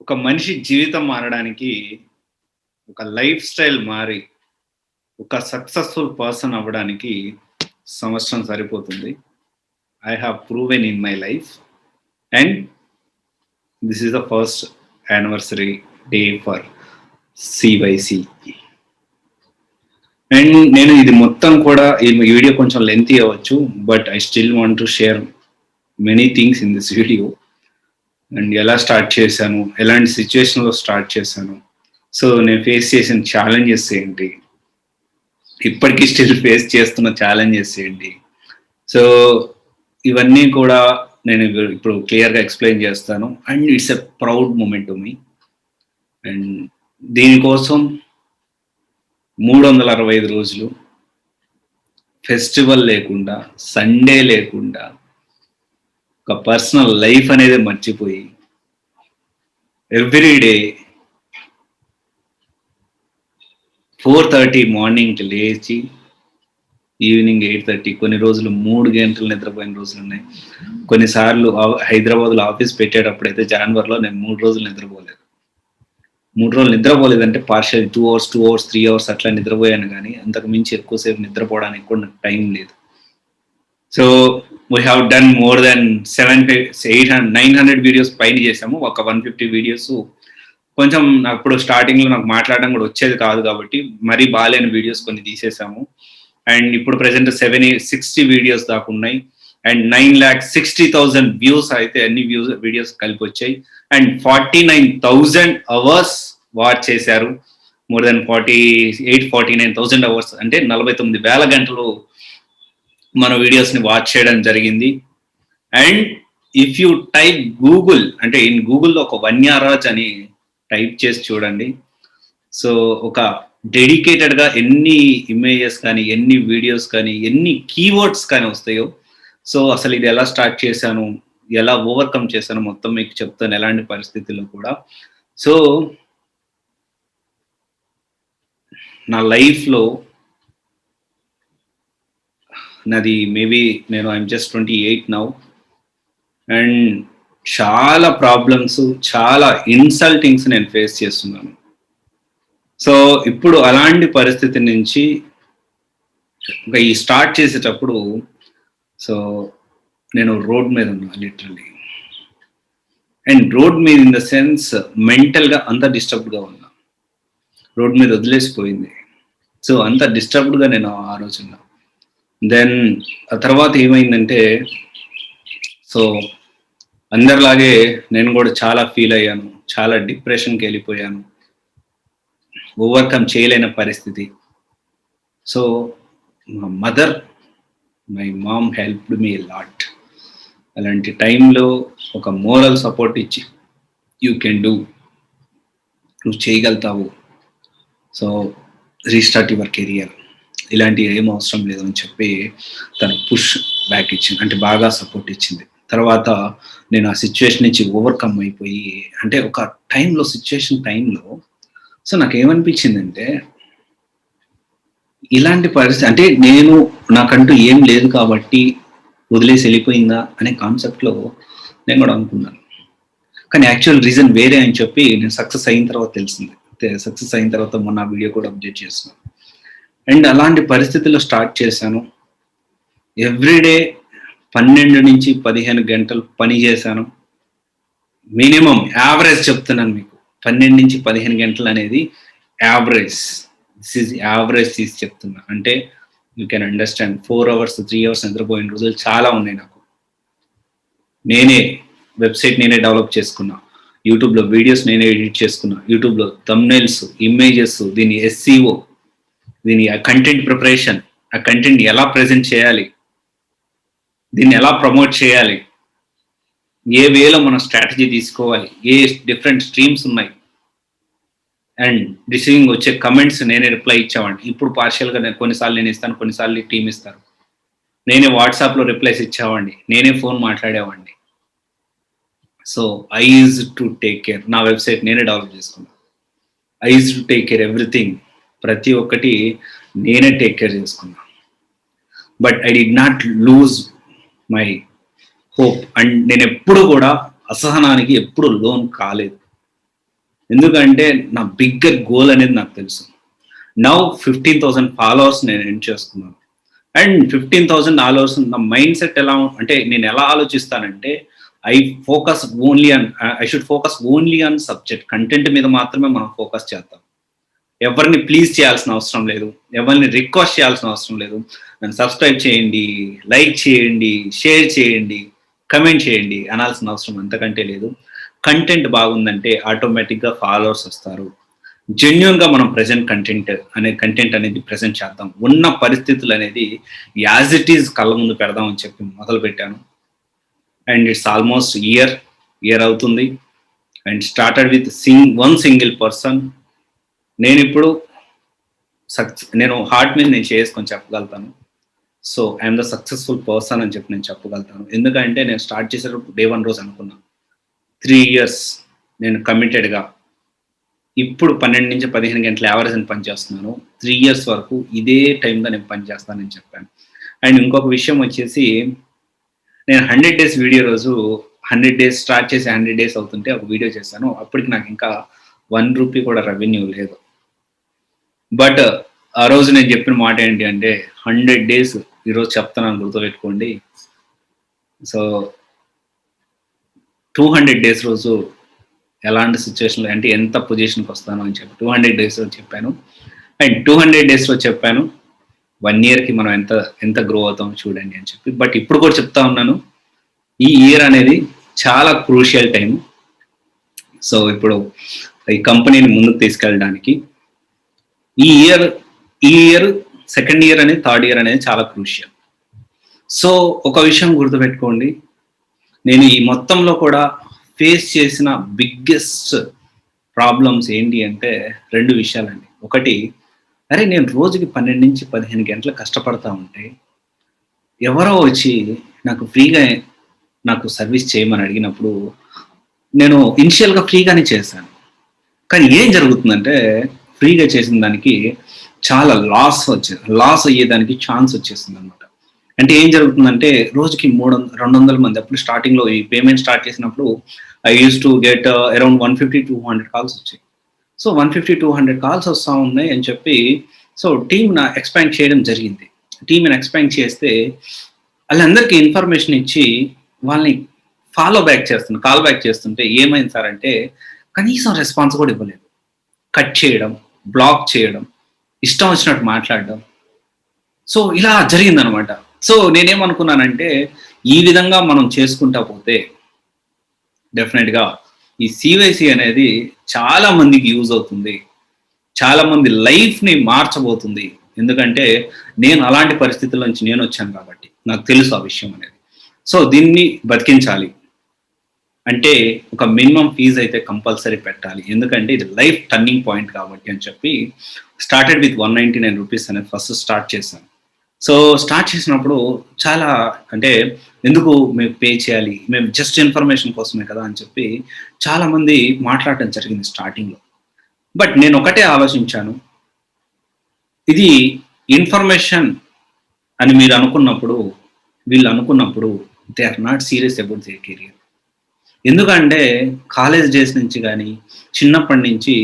ఒక మనిషి జీవితం మారడానికి, ఒక లైఫ్ స్టైల్ మారి, ఒక సక్సెస్‌ఫుల్ పర్సన్ అవ్వడానికి సంవత్సరం సరిపోతుంది. I have proven in my life and this is the first anniversary day for CYC. And నేను ఇది మొత్తం కూడా ఈ వీడియో కొంచెం లెంతీ అవ్వచ్చు. But I still want to share many things in this video. And ఎలా స్టార్ట్ చేశాను, ఎలాంటి సిచ్యువేషన్‌లో స్టార్ట్ చేశాను. సో, నేను ఫేస్ చేసిన ఛాలెంజెస్ ఏంటి? ఇప్పటికి స్టిల్ ఫేస్ చేస్తున్న ఛాలెంజెస్ ఏంటి? సో, ఇవన్నీ కూడా నేను ఇప్పుడు క్లియర్‌గా ఎక్స్‌ప్లెయిన్ చేస్తాను. And it's a proud moment to me. అండ్ దీనికోసం 365 రోజులు ఫెస్టివల్ లేకుండా, సండే లేకుండా, ఒక పర్సనల్ లైఫ్ అనేది మర్చిపోయి ఎవ్రీ డే 4:30 మార్నింగ్‌కి లేచి ఈవినింగ్ 8:30 కొన్ని రోజులు 3 గంటలు నిద్రపోయిన రోజులున్నాయి. కొన్నిసార్లు హైదరాబాద్‌లో ఆఫీస్ పెట్టేటప్పుడైతే జనవరిలో నేను 3 రోజులు నిద్రపోలేదు. 3 రోజులు నిద్రపోలేదంటే పార్షియల్ 2 అవర్స్, 2 అవర్స్, 3 అవర్స్ అట్లా నిద్రపోయాను గానీ, అంతకు మించి ఎక్కువ సేపు నిద్రపోవడానికి కూడా నాకు టైం లేదు. So, we have done more than 900 videos పైన చేసాము. ఒక 150 వీడియోస్ కొంచెం అప్పుడు స్టార్టింగ్‌లో నాకు మాట్లాడడం కూడా వచ్చేది కాదు కాబట్టి, మరీ బాలేని వీడియోస్ కొన్ని తీసేసాము. అండ్ ఇప్పుడు ప్రెజెంట్ 60 వీడియోస్ దాకా ఉన్నాయి. అండ్ 9,60,000 వ్యూస్ అయితే అన్ని వీడియోస్ కలిపి వచ్చాయి. అండ్ 49,000 అవర్స్ వాచ్ చేశారు. మోర్ దెన్ 49,000 అవర్స్ అంటే 49,000 గంటలు మన వీడియోస్‌ని వాచ్ చేయడం జరిగింది. And if you type Google అంటే ఇన్ గూగుల్‌లో ఒక వన్యారాజ్ అని టైప్ చేసి చూడండి. సో, ఒక డెడికేటెడ్‌గా ఎన్ని ఇమేజెస్ కానీ, ఎన్ని వీడియోస్ కానీ, ఎన్ని కీవర్డ్స్ కానీ వస్తాయో. సో, అసలు ఇది ఎలా స్టార్ట్ చేశాను, ఎలా ఓవర్‌కమ్ చేశాను మొత్తం మీకు చెప్తాను ఎలాంటి పరిస్థితుల్లో కూడా. సో, నా లైఫ్‌లో నాది maybe I'm just 28 now. And చాలా ప్రాబ్లమ్స్, చాలా ఇన్సల్టింగ్స్ నేను ఫేస్ చేస్తున్నాను. సో, ఇప్పుడు అలాంటి పరిస్థితి నుంచి ఇంకా ఈ స్టార్ట్ చేసేటప్పుడు సో, నేను రోడ్ మీద ఉన్నా లిటరల్లీ. అండ్ రోడ్ మీద ఇన్ ద సెన్స్ మెంటల్‌గా అంత డిస్టర్బ్డ్‌గా ఉన్నా. రోడ్ మీద వదిలేసిపోయింది. సో, అంత డిస్టర్బ్డ్‌గా నేను ఆ రోజున్నా. దెన్ ఆ తర్వాత ఏమైందంటే సో, అందరిలాగే నేను కూడా చాలా ఫీల్ అయ్యాను. చాలా డిప్రెషన్‌కెళ్ళిపోయాను. ఓవర్‌కమ్ చేయలేని పరిస్థితి. సో, మా mother, my mom helped me a lot. అలాంటి టైంలో ఒక మోరల్ సపోర్ట్ ఇచ్చి, యూ కెన్ డూ, నువ్వు చేయగలుగుతావు. So, restart your career. ఇలాంటివి ఏం అవసరం లేదని చెప్పి తను పుష్ బ్యాక్ ఇచ్చింది. అంటే బాగా సపోర్ట్ ఇచ్చింది. తర్వాత నేను ఆ సిట్యుయేషన్ నుంచి ఓవర్‌కమ్ అయిపోయి అంటే ఒక సిట్యుయేషన్ టైంలో సో, నాకేమనిపించిందంటే ఇలాంటి పరిస్థితి అంటే నాకంటూ ఏం లేదు కాబట్టి వదిలేసి వెళ్ళిపోయిందా అనే కాన్సెప్ట్‌లో నేను కూడా అనుకున్నాను. కానీ యాక్చువల్ రీజన్ వేరే అని చెప్పి నేను సక్సెస్ అయిన తర్వాత తెలిసింది. సక్సెస్ అయిన తర్వాత మొన్న ఆ వీడియో కూడా అప్డేట్ చేస్తున్నాను. అండ్ అలాంటి పరిస్థితుల్లో స్టార్ట్ చేశాను. ఎవ్రీడే 12-15 గంటలు పని చేశాను. మినిమమ్ యావరేజ్ చెప్తున్నాను మీకు. 12-15 గంటలు అనేది యావరేజ్. దిస్ ఈజ్ యావరేజ్ తీసి చెప్తున్నా. అంటే you can understand 4 hours, 3 hours నిద్రపోయిన రోజులు చాలా ఉన్నాయి నాకు. నేనే వెబ్‌సైట్ డెవలప్ చేసుకున్నా. యూట్యూబ్‌లో వీడియోస్ నేనే ఎడిట్ చేసుకున్నా. యూట్యూబ్‌లో థంబ్‌నెయిల్స్, ఇమేజెస్, దీని ఎస్‌సిఓ, దీని కంటెంట్ ప్రిపరేషన్, ఆ కంటెంట్ ఎలా ప్రెజెంట్ చేయాలి? దీన్ని ఎలా ప్రమోట్ చేయాలి? ఏ వేలో మనం స్ట్రాటజీ తీసుకోవాలి? ఏ డిఫరెంట్ స్ట్రీమ్స్ ఉన్నాయి? అండ్ రిసీవింగ్ వచ్చే కమెంట్స్ నేనే రిప్లై ఇచ్చేవాడిని. ఇప్పుడు పార్షియల్‌గా కొన్నిసార్లు నేను ఇస్తాను, కొన్నిసార్లు టీమ్ ఇస్తారు. నేనే వాట్సాప్‌లో రిప్లైస్ ఇచ్చేవాడిని. నేనే ఫోన్ మాట్లాడేవాడిని. So, I used to take care. నా వెబ్‌సైట్ నేనే డెవలప్ చేసుకున్నా. I used to take care everything. ప్రతి ఒక్కటి నేనే టేక్ కేర్ చేసుకున్నా. But I did not lose my hope. And నేనెప్పుడు కూడా అసహనానికి ఎప్పుడు లోన్ కాలేదు. ఎందుకంటే నా బిగ్గర్ గోల్ అనేది నాకు తెలుసు. నౌ 15,000 ఫాలోవర్స్ నేను ఎండ్ చేసుకున్నాను. అండ్ 15,000 ఫాలోవర్స్ నా మైండ్ సెట్ ఎలా అంటే నేను ఎలా ఆలోచిస్తానంటే I focus only on I should focus only on subject. Content మీద మాత్రమే మనం ఫోకస్ చేద్దాం. ఎవరిని ప్లీజ్ చేయాల్సిన అవసరం లేదు. ఎవరిని రిక్వెస్ట్ చేయాల్సిన అవసరం లేదు. నన్ను సబ్స్క్రైబ్ చేయండి, లైక్ చేయండి, షేర్ చేయండి, కమెంట్ చేయండి అనాల్సిన అవసరం అంతకంటే లేదు. కంటెంట్ బాగుందంటే ఆటోమేటిక్‌గా ఫాలోవర్స్ వస్తారు. జెన్యూన్‌గా మనం కంటెంట్ అనేది ప్రెజెంట్ చేద్దాం. ఉన్న పరిస్థితులు అనేది యాజ్ ఇట్ ఈజ్ కళ్ళ ముందు పెడదాం అని చెప్పి మొదలుపెట్టాను. అండ్ ఇట్స్ ఆల్మోస్ట్ ఇయర్ అవుతుంది. And started with one single person. నేనిప్పుడు నేను హార్ట్ మీద నేను చేసుకొని చెప్పగలుగుతాను. So I'm the successful person అని చెప్పి నేను చెప్పగలుగుతాను. ఎందుకంటే నేను స్టార్ట్ చేసేటప్పుడు డే 1 రోజు అనుకున్నాను. 3 ఇయర్స్ నేను కమిటెడ్‌గా ఇప్పుడు 12-15 గంటల యావరేజ్ పనిచేస్తున్నాను. 3 ఇయర్స్ వరకు ఇదే టైంలో నేను పనిచేస్తానని చెప్పాను. అండ్ ఇంకొక విషయం వచ్చేసి నేను 100 డేస్ వీడియో రోజు 100 డేస్ స్టార్ట్ చేసి 100 డేస్ అవుతుంటే ఒక వీడియో చేశాను. అప్పటికి నాకు ఇంకా ₹1 కూడా రెవెన్యూ లేదు. బట్ ఆ రోజు నేను చెప్పిన మాట ఏంటి అంటే 100 డేస్ ఈరోజు చెప్తున్నాను గుర్తుపెట్టుకోండి. సో 200 డేస్ రోజు ఎలాంటి సిచ్యువేషన్‌లో అంటే ఎంత పొజిషన్‌కి వస్తాను అని చెప్పి 200 డేస్‌లో చెప్పాను. అండ్ 200 డేస్‌లో చెప్పాను. 1 ఇయర్‌కి మనం ఎంత గ్రో అవుతామో చూడండి అని చెప్పి. బట్ ఇప్పుడు కూడా చెప్తా ఉన్నాను. ఈ ఇయర్ అనేది చాలా క్రూషియల్ టైమ్. సో ఇప్పుడు ఈ కంపెనీని ముందుకు తీసుకెళ్ళడానికి ఈ ఇయర్ సెకండ్ ఇయర్ అనేది థర్డ్ ఇయర్ అనేది చాలా క్రూషియల్. సో ఒక విషయం గుర్తుపెట్టుకోండి. నేను ఈ మొత్తంలో కూడా ఫేస్ చేసిన బిగ్గెస్ట్ ప్రాబ్లమ్స్ ఏంటి అంటే 2 విషయాలండి. ఒకటి, అరే నేను రోజుకి 12-15 గంటలు కష్టపడతా ఉంటే ఎవరో వచ్చి నాకు ఫ్రీగా నాకు సర్వీస్ చేయమని అడిగినప్పుడు నేను ఇనిషియల్‌గా ఫ్రీగానే చేశాను. కానీ ఏం జరుగుతుందంటే ఫ్రీగా చేసిన దానికి చాలా లాస్ అయ్యేదానికి ఛాన్స్ వచ్చేసిందనమాట. అంటే ఏం జరుగుతుందంటే రోజుకి 200 మంది అప్పుడు స్టార్టింగ్‌లో ఈ పేమెంట్ స్టార్ట్ చేసినప్పుడు I used to get around 150-200 calls వచ్చాయి. సో 150-200 కాల్స్ వస్తా ఉన్నాయి అని చెప్పి సో టీమ్‌ని ఎక్స్‌పాండ్ చేయడం జరిగింది. టీమ్‌ని ఎక్స్‌పాండ్ చేస్తే ఆళ్ళందరికీ ఇన్ఫర్మేషన్ ఇచ్చి వాళ్ళని కాల్ బ్యాక్ చేస్తుంటే ఏమైంది సార్ అంటే కనీసం రెస్పాన్స్ కూడా ఇవ్వలేదు. కట్ చేయడం, బ్లాక్ చేయడం, ఇష్టం వచ్చినట్టు మాట్లాడడం. సో ఇలా జరిగిందనమాట. సో నేనేమనుకున్నానంటే ఈ విధంగా మనం చేసుకుంటా పోతే డెఫినెట్‌గా ఈ సీవైసీ అనేది చాలా మందికి యూజ్ అవుతుంది. చాలా మంది లైఫ్‌ని మార్చబోతుంది. ఎందుకంటే నేను అలాంటి పరిస్థితుల నుంచి నేనొచ్చాను కాబట్టి. నాకు తెలుసు ఆ విషయం అనేది. సో దీన్ని బతికించాలి. అంటే ఒక మినిమమ్ ఫీజ్ అయితే కంపల్సరీ పెట్టాలి. ఎందుకంటే ఇది లైఫ్ టర్నింగ్ పాయింట్ కాబట్టి అని చెప్పి స్టార్టెడ్ విత్ ₹199 అనేది ఫస్ట్ స్టార్ట్ చేశాను. సో స్టార్ట్ చేసినప్పుడు చాలా అంటే ఎందుకు మేము పే చేయాలి? మేము జస్ట్ ఇన్ఫర్మేషన్ కోసమే కదా అని చెప్పి చాలామంది మాట్లాడటం జరిగింది స్టార్టింగ్‌లో. బట్ నేను ఒకటే ఆలోచించాను. ఇది ఇన్ఫర్మేషన్ అని మీరు అనుకున్నప్పుడు, వీళ్ళు అనుకున్నప్పుడు they are not serious about their career. ఎందుకంటే కాలేజ్ డేస్ నుంచి గానీ, చిన్నప్పటి నుంచి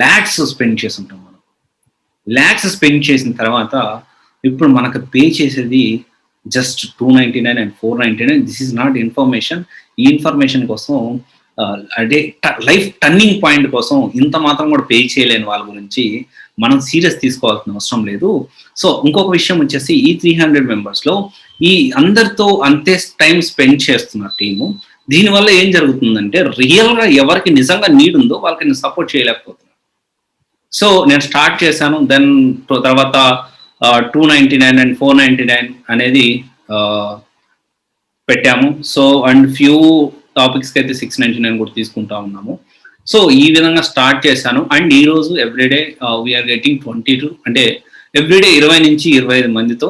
లాక్స్ స్పెండ్ చేసుంటాం మనం. లాక్స్ స్పెండ్ చేసిన తర్వాత ఇప్పుడు మనకు పే చేసేది just 299 and 499. This is not information. ఈ ఇన్ఫర్మేషన్ కోసం అదే లైఫ్ టర్నింగ్ పాయింట్ కోసం ఇంత మాత్రం కూడా పే చేయలేని వాళ్ళ గురించి మనం సీరియస్ తీసుకోవాల్సిన అవసరం లేదు. సో ఇంకొక విషయం వచ్చేసి ఈ 300 మెంబర్స్‌లో ఈ అందరితో అంతే టైమ్ స్పెండ్ చేస్తున్న టీము. దీనివల్ల ఏం జరుగుతుందంటే రియల్‌గా ఎవరికి నిజంగా నీడ్ ఉందో వాళ్ళకి నేను సపోర్ట్ చేయలేకపోతున్నాను. సో నేను స్టార్ట్ చేశాను. దెన్ తర్వాత 299 అండ్ 499 అనేది ఆహ్, పెట్టాము. సో అండ్ ఫ్యూ టాపిక్స్‌కి అయితే 699 కూడా తీసుకుంటా ఉన్నాము. సో ఈ విధంగా స్టార్ట్ చేశాను. అండ్ ఈరోజు ఎవ్రీడే వి ఆర్ గెట్టింగ్ 22 అంటే ఎవ్రీడే 20-25 మందితో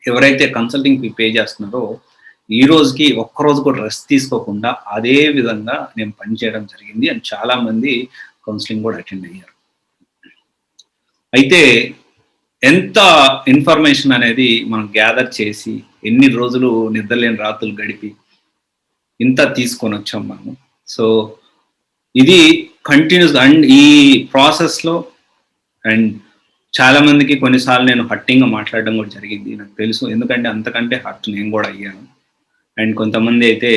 ఎవరైతే కన్సల్టింగ్ ఫీ పే చేస్తున్నారో ఈ రోజుకి ఒక్కరోజు కూడా రెస్ట్ తీసుకోకుండా అదే విధంగా నేను పనిచేయడం జరిగింది. అండ్ చాలా మంది కౌన్సెలింగ్ కూడా అటెండ్ అయ్యారు. అయితే ఎంత ఇన్ఫర్మేషన్ అనేది మనం గ్యాదర్ చేసి ఎన్ని రోజులు నిద్రలేని రాత్రులు గడిపి ఇంత తీసుకొని వచ్చాం మనము. సో ఇది కంటిన్యూస్‌గా అండ్ ఈ ప్రాసెస్‌లో అండ్ చాలా మందికి కొన్నిసార్లు నేను హర్టింగ్‌గా మాట్లాడడం కూడా జరిగింది. నాకు తెలుసు. ఎందుకంటే అంతకంటే హర్ట్ నేను గూడా అయ్యాను. అండ్ కొంతమంది అయితే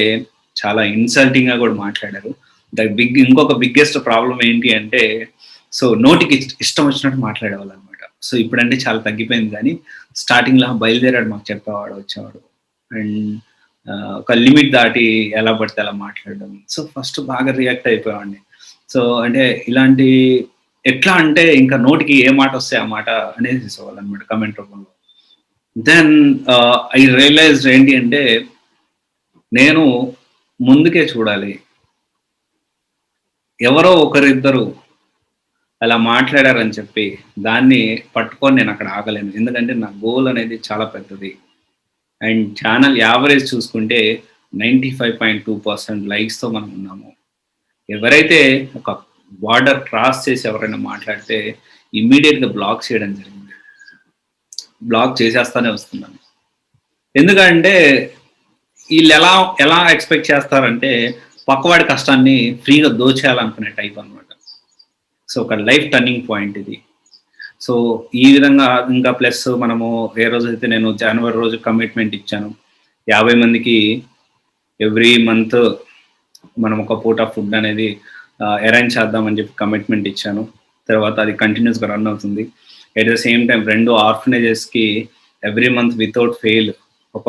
చాలా ఇన్సల్టింగ్‌గా కూడా మాట్లాడారు. ఇంకొక బిగ్గెస్ట్ ప్రాబ్లమ్ ఏంటి అంటే నోటికి ఇష్టం వచ్చినట్టు మాట్లాడేవాళ్ళనమాట. ఇప్పుడంటే చాలా తగ్గిపోయింది గానీ స్టార్టింగ్‌లో బయలుదేరాడు మాకు చెప్పేవాడు వచ్చేవాడు. అండ్ ఒక లిమిట్ దాటి ఎలా పడితే అలా మాట్లాడడం. ఫస్ట్ బాగా రియాక్ట్ అయిపోయేవాడిని. అంటే ఇలాంటి ఎట్లా అంటే ఇంకా నోటికి ఏ మాటొస్తే ఆ మాట అనేసేసేవాళ్ళనమాట కామెంట్ రూపంలో. దెన్ ఐ రియలైజ్డ్ ఏంటి అంటే నేను ముందుకే చూడాలి. ఎవరో ఒకరిద్దరు అలా మాట్లాడారని చెప్పి దాన్ని పట్టుకొని నేనక్కడ ఆగలేను. ఎందుకంటే నా గోల్ అనేది చాలా పెద్దది. అండ్ ఛానల్ యావరేజ్ చూసుకుంటే 95.2% లైక్స్‌తో మనం ఉన్నాము. ఎవరైతే ఒక బార్డర్ క్రాస్ చేసి ఎవరైనా మాట్లాడితే ఇమ్మీడియేట్‌గా బ్లాక్ చేయడం జరిగింది. బ్లాక్ చేసేస్తానే వస్తున్నాను. ఎందుకంటే ఈళ్ళెలా ఎలా ఎక్స్‌పెక్ట్ చేస్తారంటే పక్కవాడి కష్టాన్ని ఫ్రీగా దోచేయాలనుకునే టైప్ అన్నమాట. ఒక లైఫ్ టర్నింగ్ పాయింట్ ఇది. సో, ఈ విధంగా ఇంకా ప్లస్ మనము ఏ రోజైతే నేను జనవరి రోజు కమిట్మెంట్ ఇచ్చాను. 50 మందికి ఎవ్రీ మంత్ మనం ఒక పూట ఫుడ్ అనేది అరేంజ్ చేద్దామని చెప్పి కమిట్మెంట్ ఇచ్చాను. తర్వాత అది కంటిన్యూస్‌గా రన్ అవుతుంది. ఎట్ ద సేమ్ టైమ్ 2 ఆర్ఫనేజెస్‌కి ఎవ్రీ మంత్ వితౌట్ ఫెయిల్ ఒక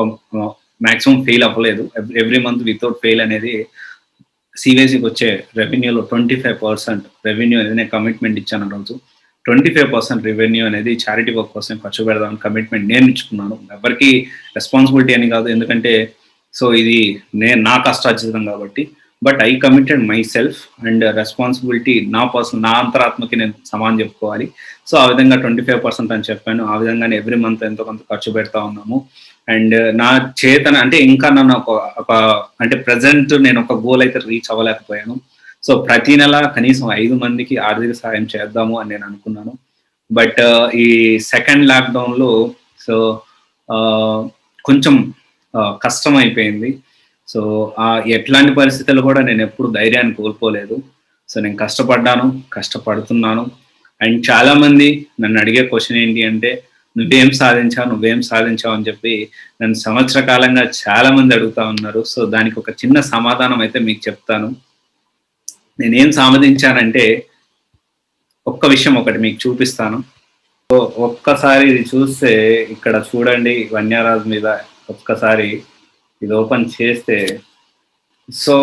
మాక్సిమం ఫెయిల్ అవ్వలేదు. ఎవ్రీ మంత్ వితౌట్ ఫెయిల్ అనేది సీవీసీకొచ్చే రెవెన్యూలో 25% రెవెన్యూ అనేది నేను కమిట్మెంట్ ఇచ్చాను ఆ రోజు. 25% రెవెన్యూ అనేది చారిటీ వర్క్ కోసం ఖర్చు పెడదామని కమిట్మెంట్ నేను ఇచ్చుకున్నాను. ఎవరికీ రెస్పాన్సిబిలిటీ అని కాదు. ఎందుకంటే ఇది నేను నా కష్టార్జితం కాబట్టి. But I committed my self and responsibility నా అంతరాత్మకి నేను సమానం చెప్పుకోవాలి. ఆ విధంగా 25% అని చెప్పాను. ఆ విధంగానే ఎవ్రీ మంత్ ఎంతో కొంత ఖర్చు పెడతా ఉన్నాము. అండ్ నా చేతన అంటే ఇంకా నన్ను ఒక అంటే ప్రెజెంట్ నేను ఒక గోల్ అయితే రీచ్ అవ్వలేకపోయాను. ప్రతి నెల కనీసం 5 మందికి ఆర్థిక సహాయం చేద్దాము అని నేను అనుకున్నాను. బట్ ఈ సెకండ్ లాక్‌డౌన్‌లో సో కొంచెం కష్టమైపోయింది. ఎట్లాంటి పరిస్థితుల్లో కూడా నేనెప్పుడు ధైర్యాన్ని కోల్పోలేదు. నేను కష్టపడ్డాను, కష్టపడుతున్నాను. అండ్ చాలామంది నన్నడిగే క్వెషన్ ఏంటి అంటే, "నువ్వేం సాధించావు? నువ్వేం సాధించావు?" అని చెప్పి నన్ను సంవత్సర కాలంగా చాలామంది అడుగుతా ఉన్నారు. దానికి ఒక చిన్న సమాధానం అయితే మీకు చెప్తాను. నేనేం సాధించానంటే, ఒక్క విషయం ఒకటి మీకు చూపిస్తాను. ఒక్కసారి ఇది చూస్తే ఇక్కడ చూడండి వన్యరాజు మీద ఒక్కసారి ఇది ఓపెన్ చేస్తే సో,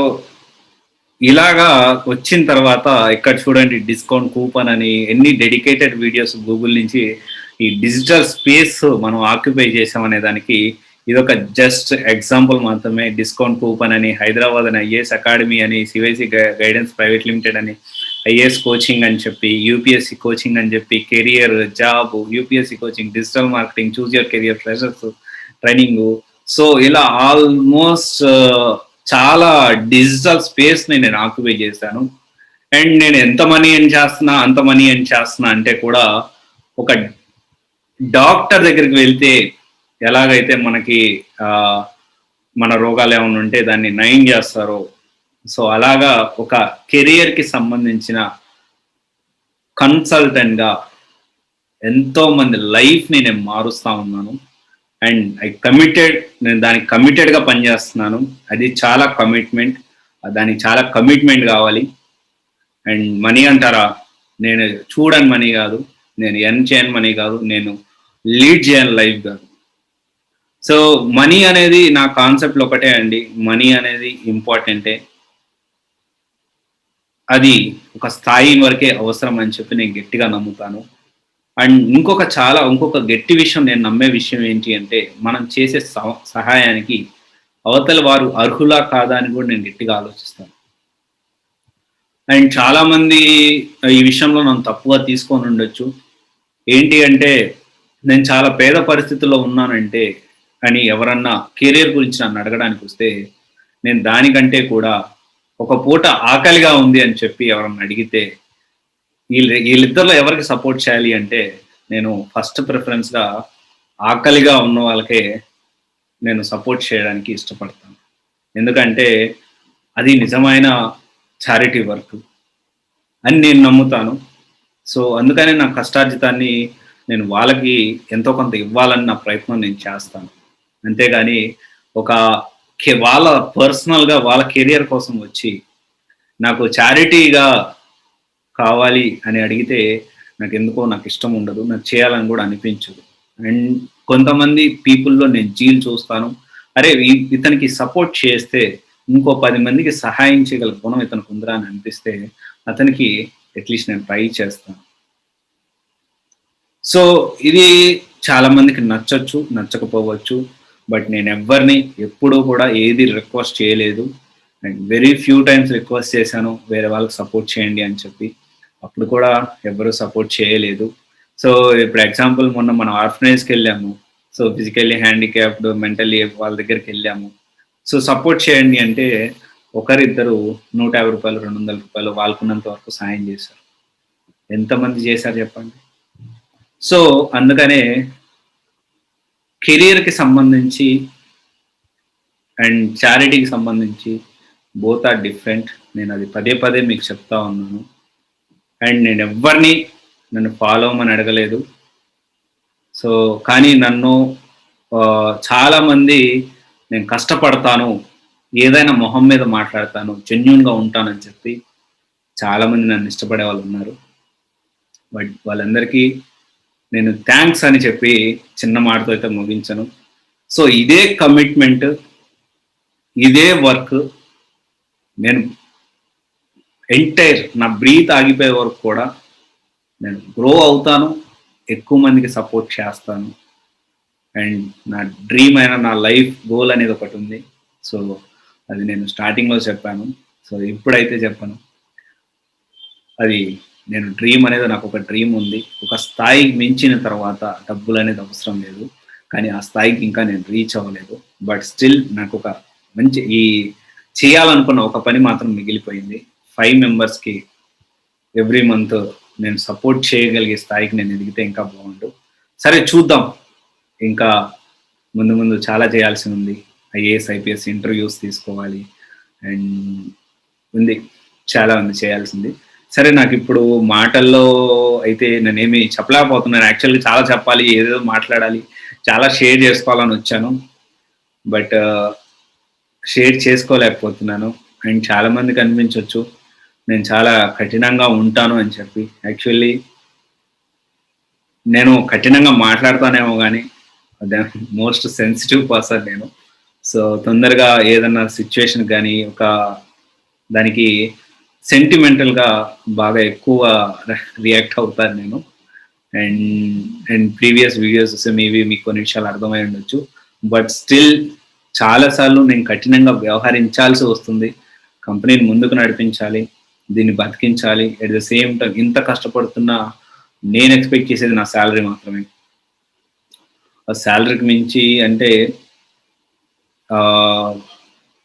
ఇలాగా వచ్చిన తర్వాత ఇక్కడ చూడండి డిస్కౌంట్ కూపన్ అని ఎన్ని డెడికేటెడ్ వీడియోస్ గూగుల్ నుంచి ఈ డిజిటల్ స్పేస్ మనం ఆక్యుపై చేసామనే దానికి ఇదొక జస్ట్ ఎగ్జాంపుల్ మాత్రమే. డిస్కౌంట్ కూపన్ అని, హైదరాబాద్ అని, ఐఏఎస్ అకాడమీ అని, సివైసి గైడెన్స్ ప్రైవేట్ లిమిటెడ్ అని, ఐఏఎస్ కోచింగ్ అని చెప్పి, యూపీఎస్సి కోచింగ్ అని చెప్పి, career, job, UPSC coaching, digital marketing, choose your career, freshers training. ఇలా ఆల్మోస్ట్ చాలా డిజిటల్ స్పేస్‌ని నేను ఆక్యుపై చేశాను. అండ్ నేను ఎంత మనీ ఎర్న్ చేస్తున్నా, అంత మనీ ఎర్న్ చేస్తున్నా అంటే కూడా ఒక డాక్టర్ దగ్గరికి వెళ్తే ఎలాగైతే మనకి మన రోగాలు ఏమైనా ఉంటే దాన్ని నయం చేస్తారో, అలాగా ఒక కెరియర్‌కి సంబంధించిన కన్సల్టెంట్‌గా ఎంతో మంది లైఫ్‌ని నేను మారుస్తా ఉన్నాను. అండ్ నేను దానికి కమిటెడ్‌గా పనిచేస్తున్నాను. అది చాలా కమిట్మెంట్. దానికి చాలా కమిట్మెంట్ కావాలి. అండ్ మనీ అంటారా? నేను చూడని మనీ కాదు. నేను ఎర్న్ చేయని మనీ కాదు. నేను లీడ్ చేయని లైఫ్ కాదు. మనీ అనేది నా కాన్సెప్ట్‌లో ఒకటే అండి. మనీ అనేది ఇంపార్టెంటే. అది ఒక స్థాయి వరకే అవసరం అని చెప్పి నేను గట్టిగా నమ్ముతాను. అండ్ ఇంకొక గట్టి విషయం నేను నమ్మే విషయం ఏంటి అంటే, మనం చేసే సహాయానికి అవతల వారు అర్హులా కాదా అని కూడా నేను గట్టిగా ఆలోచిస్తాను. అండ్ చాలామంది ఈ విషయంలో నన్ను తప్పుగా తీసుకొని ఉండొచ్చు. ఏంటి అంటే, నేను చాలా పేద పరిస్థితుల్లో ఉన్నానంటే అని ఎవరన్నా కెరియర్ గురించి నన్ను అడగడానికి వస్తే, నేను దానికంటే కూడా ఒక పూట ఆకలిగా ఉంది అని చెప్పి ఎవరన్నా అడిగితే, వీళ్ళిద్దరిలో ఎవరికి సపోర్ట్ చేయాలి అంటే, నేను ఫస్ట్ ప్రిఫరెన్స్‌గా ఆకలిగా ఉన్న వాళ్ళకే నేను సపోర్ట్ చేయడానికి ఇష్టపడతాను. ఎందుకంటే అది నిజమైన చారిటీ వర్క్. అని నేను నమ్ముతాను. సో, అందుకనే నా కష్టార్జితాన్ని నేను వాళ్ళకి ఎంతో కొంత ఇవ్వాలని నా ప్రయత్నం నేను చేస్తాను. అంతేగాని ఒక వాళ్ళ పర్సనల్‌గా వాళ్ళ కెరియర్ కోసం వచ్చి, నాకు చారిటీగా కావాలి అని అడిగితే నాకిష్టం ఉండదు. నాకు చేయాలని గూడా అనిపించదు. అండ్ కొంతమంది పీపుల్‌లో నేను జీల్ చూస్తాను. అరే! ఇతనికి సపోర్ట్ చేస్తే ఇంకో 10 మందికి సహాయం చేయగల గుణం ఇతనికుందిరా అని అనిపిస్తే అతనికి అట్‌లీస్ట్ నేను ట్రై చేస్తాను. సో, ఇది చాలా మందికి నచ్చొచ్చు, నచ్చకపోవచ్చు. బట్ నేనెవ్వరిని ఎప్పుడూ కూడా ఏది రిక్వెస్ట్ చేయలేదు. And very few times request చేశాను. వేరే వాళ్ళకి సపోర్ట్ చేయండి అని చెప్పి. అప్పుడు కూడా ఎవ్వరు సపోర్ట్ చేయలేదు. సో, ఇప్పుడు ఎగ్జాంపుల్ మొన్న మనం ఆర్ఫనైజ్‌కెళ్ళాము. సో, ఫిజికల్లీ హ్యాండిక్యాప్డ్, మెంటల్లీ వాళ్ళ దగ్గరికెళ్ళాము. సో, సపోర్ట్ చేయండి అంటే ఒకరిద్దరు రూ. 150, రూ. 200 వాళ్ళకున్నంత వరకు సాయం చేశారు. ఎంతమంది చేశారు చెప్పండి? సో, అందుకనే కెరియర్‌కి సంబంధించి అండ్ చారిటీకి సంబంధించి బోత్ ఆర్ డిఫరెంట్. నేనది పదే పదే మీకు చెప్తా ఉన్నాను. అండ్ నేనెవ్వరిని నన్ను ఫాలో అవ్వమని అడగలేదు. సో, కానీ నన్ను చాలామంది నేను కష్టపడతాను, ఏదైనా మొహం మీద మాట్లాడతాను, జెన్యూన్‌గా ఉంటానని చెప్పి చాలామంది నన్ను ఇష్టపడే వాళ్ళున్నారు. బట్ వాళ్ళందరికీ నేను థాంక్స్ అని చెప్పి చిన్న మాటతో అయితే ముగించను. సో, ఇదే కమిట్మెంట్, ఇదే వర్క్ నేను నా బ్రీత్ ఆగిపోయే వరకు కూడా నేను గ్రో అవుతాను. ఎక్కువ మందికి సపోర్ట్ చేస్తాను. అండ్ నా డ్రీమ్ అయిన నా లైఫ్ గోల్ అనేది ఒకటుంది. సో, అది నేను స్టార్టింగ్‌లో చెప్పాను. సో, ఇప్పుడైతే చెప్పను. అది నేను డ్రీమ్ అనేది నాకొక డ్రీమ్ ఉంది. ఒక స్థాయికి మించిన తర్వాత డబ్బులనేది అవసరం లేదు. కానీ ఆ స్థాయికి ఇంకా నేను రీచ్ అవ్వలేదు. బట్ స్టిల్ నాకొక మంచి చేయాలనుకున్న ఒక పని మాత్రం మిగిలిపోయింది. 5 మెంబర్స్‌కి ఎవ్రీ మంత్ నేను సపోర్ట్ చేయగలిగే స్థాయికి నేను ఎదిగితే ఇంకా బాగుండు. సరే చూద్దాం. ఇంకా ముందు ముందు చాలా చేయాల్సినుంది. ఐఏఎస్, ఐపీఎస్ ఇంటర్వ్యూస్ తీసుకోవాలి. అండ్ ఉంది. చాలా ఉంది చేయాల్సింది. సరే నాకిప్పుడు మాటల్లో అయితే నేనేమి చెప్పలేకపోతున్నాను. యాక్చువల్‌గా చాలా చెప్పాలి, ఏదేదో మాట్లాడాలి, చాలా షేర్ చేసుకోవాలనొచ్చాను. బట్ షేర్ చేసుకోలేకపోతున్నాను. అండ్ చాలా మందికి అనిపించొచ్చు, నేను చాలా కఠినంగా ఉంటాను అని చెప్పి. యాక్చువల్లీ నేను కఠినంగా మాట్లాడతానేమో గానీ, అదే మోస్ట్ సెన్సిటివ్ పర్సన్ నేను. సో, తొందరగా ఏదన్నా సిట్యుయేషన్ గానీ, దానికి సెంటిమెంటల్‌గా బాగా ఎక్కువ రియాక్ట్ అవుతాను నేను. అండ్, ప్రీవియస్ వీడియోస్ చూస్తే మేబీ మీకు కొన్ని విషయాలు అర్థమై ఉండొచ్చు. బట్ స్టిల్ చాలా సార్లు నేను కఠినంగా వ్యవహరించాల్సి వస్తుంది. కంపెనీని ముందుకు నడిపించాలి. దీన్ని బతికించాలి. ఎట్ ద సేమ్ టైమ్ ఇంత కష్టపడుతున్నా నేను ఎక్స్‌పెక్ట్ చేసేది నా సాలరీ మాత్రమే. ఆ సాలరీకి మించి అంటే ఆహ్,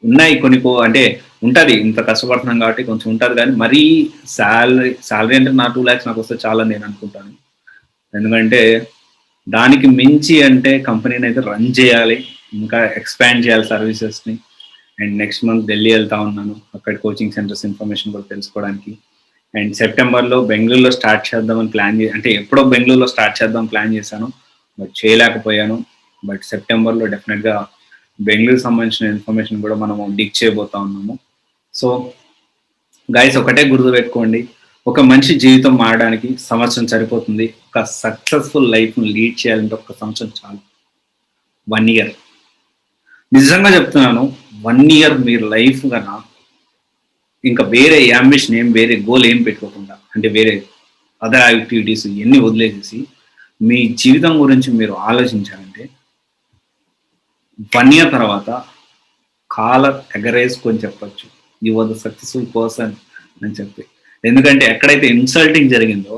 ఉన్నాయి కొన్ని అంటే ఉంటది. ఇంత కష్టపడుతున్నాం కాబట్టి కొంచెం ఉంటది గానీ, మరీ సాలరీ అంటే నా 2,00,000 నాకొస్తే చాలని నేను అనుకుంటాను. ఎందుకంటే దానికి మించి అంటే కంపెనీనైతే రన్ చేయాలి. ఇంకా ఎక్స్‌పాండ్ చేయాలి సర్వీసెస్‌ని. అండ్ నెక్స్ట్ మంత్ ఢిల్లీ ఎళ్తా ఉన్నాను. అక్కడ కోచింగ్ సెంటర్స్ ఇన్ఫర్మేషన్ కూడా తెలుసుకోవడానికి. అండ్ సెప్టెంబర్‌లో బెంగుళూరులో స్టార్ట్ చేద్దామని అంటే ఎప్పుడో బెంగుళూరులో స్టార్ట్ చేద్దాం ప్లాన్ చేశాను. బట్ చేయలేకపోయాను. బట్ సెప్టెంబర్‌లో డెఫినిట్‌గా బెంగుళూరుకి సంబంధించిన ఇన్ఫర్మేషన్ కూడా మనము డిగ్ చేయబోతా ఉన్నాము. సో, గైస్ ఒకటే గుర్తుపెట్టుకోండి. ఒక మనిషి జీవితం మారడానికి సంవత్సరం సరిపోతుంది. ఒక సక్సెస్‌ఫుల్ లైఫ్‌ని లీడ్ చేయాలంటే ఒక్క సంవత్సరం చాలు. 1 ఇయర్. నిజంగా చెప్తున్నాను. 1 ఇయర్ మీరు లైఫ్ ఇంకా వేరే వేరే గోల్ ఏం పెట్టుకోకుండా, అంటే వేరే అదర్ యాక్టివిటీస్ ఇయన్నీ వదిలేసేసి, మీ జీవితం గురించి మీరు ఆలోచించారంటే 1 ఇయర్ తర్వాత ఎగరేసుకొని చెప్పొచ్చు. You are the successful person అని చెప్పి. ఎందుకంటే ఎక్కడైతే ఇన్సల్టింగ్ జరిగిందో,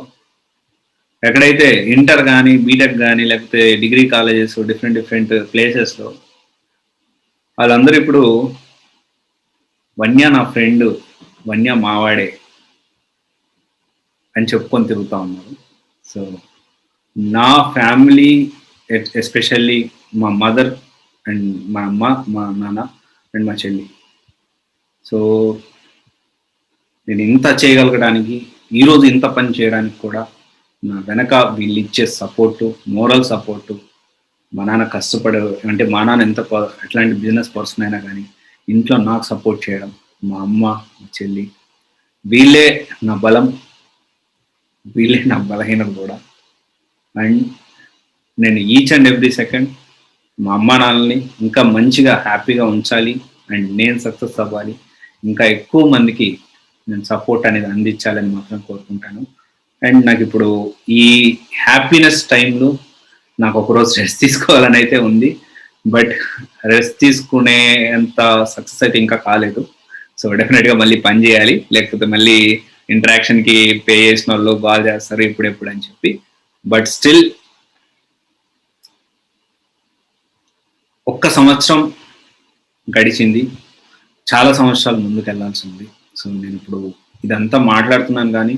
ఎక్కడైతే ఇంటర్ గాని, బీటెక్ గాని, లేకపోతే డిగ్రీ కాలేజెస్ డిఫరెంట్ డిఫరెంట్ ప్లేసెస్‌లో ఆళ్ళందరూ ఇప్పుడు వన్య నా ఫ్రెండు, వన్య మావాడే అని చెప్పుకొని తిరుగుతా ఉన్నారు. సో, నా ఫ్యామిలీ ఎస్పెషల్లీ మా మదర్ అండ్ మా అమ్మ, మా నాన్న అండ్ మా చెల్లి. సో, నేను ఇంత చేయగలగడానికి ఈరోజు ఇంత పని చేయడానికి కూడా నా వెనక వీళ్ళు ఇచ్చే సపోర్టు, మోరల్ సపోర్టు, మా నాన్న కష్టపడే అంటే మా నాన్న ఎంత ఎట్లాంటి బిజినెస్ పర్సన్ అయినా కానీ ఇంట్లో నాకు సపోర్ట్ చేయడం, మా అమ్మ, మా చెల్లి వీళ్ళే నా బలం, వీళ్ళే నా బలహీనత కూడా. అండ్ నేను ఈచ్ అండ్ ఎవ్రీ సెకండ్ మా అమ్మ నాన్నల్ని ఇంకా మంచిగా హ్యాపీగా ఉంచాలి అండ్ నేను సక్సెస్ అవ్వాలి, ఇంకా ఎక్కువ మందికి నేను సపోర్ట్ అనేది అందించాలని మాత్రం కోరుకుంటాను. అండ్ నాకు ఇప్పుడు ఈ హ్యాపీనెస్ టైంలో నాకు ఒకరోజు రెస్ట్ తీసుకోవాలని అయితే ఉంది. బట్ రెస్ట్ తీసుకునేంత సక్సెస్ అయితే ఇంకా కాలేదు. సో డెఫినెట్గా మళ్ళీ పని చేయాలి, లేకపోతే మళ్ళీ ఇంటరాక్షన్కి పే చేసిన వాళ్ళు బాగా చేస్తారు ఇప్పుడెప్పుడు అని చెప్పి. బట్ స్టిల్ ఒక్క సంవత్సరం గడిచింది, చాలా సంవత్సరాలు ముందుకు వెళ్ళాల్సి ఉంది. సో నేను ఇప్పుడు ఇదంతా మాట్లాడుతున్నాను కానీ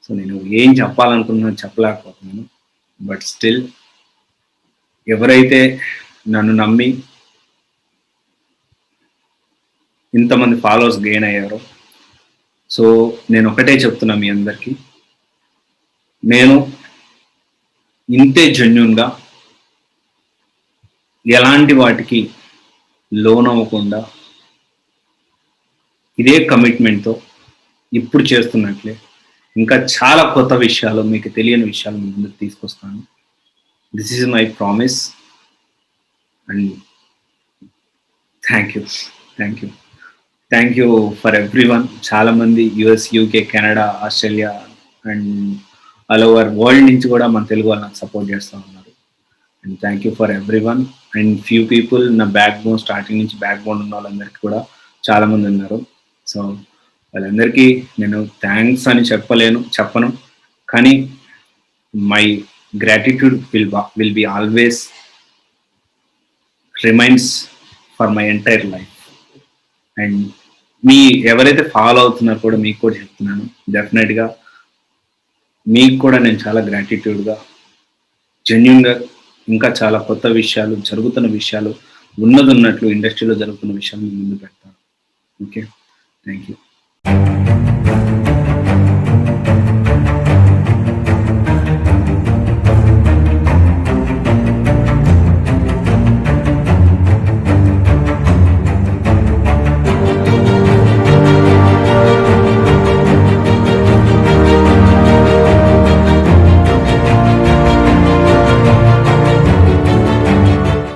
సో నేను ఏం చెప్పాలనుకుంటున్నాను చెప్పలేకపోతున్నాను. బట్ స్టిల్ ఎవరైతే నన్ను నమ్మి ఇంతమంది ఫాలోవర్స్ గెయిన్ అయ్యారో, సో నేను ఒకటే చెప్తున్నా మీ అందరికీ, నేను ఇంతే జెన్యూన్గా ఎలాంటి వాటికి లోన్ అవ్వకుండా ఇదే కమిట్మెంట్తో ఇప్పుడు చేస్తున్నట్లే ఇంకా చాలా కొత్త విషయాలు, మీకు తెలియని విషయాలు మీ ముందుకు తీసుకొస్తాను. This is my promise. And thank you, thank you, thank you for every one. చాలామంది US, UK, Canada, Australia and all over world నుంచి కూడా మన తెలుగు వాళ్ళు నాకు సపోర్ట్ చేస్తూ ఉన్నారు. And thank you for every one. And few people నా backbone, starting నుంచి బ్యాక్ బోన్ ఉన్న వాళ్ళందరికీ కూడా చాలామంది ఉన్నారు. సో వాళ్ళందరికీ నేను థ్యాంక్స్ అని చెప్పను, కానీ my gratitude will be always remains for my entire life. And మీ ఎవరైతే ఫాలో అవుతున్నారో కూడా మీకు కూడా చెప్తున్నాను, డెఫినెట్గా మీకు కూడా నేను చాలా గ్రాటిట్యూడ్గా, జెన్యున్గా ఇంకా చాలా కొత్త విషయాలు, జరుగుతున్న విషయాలు, ఉన్నట్టు ఇండస్ట్రీలో జరుగుతున్న విషయాలు మీ ముందు పెడతాను. Okay, thank you.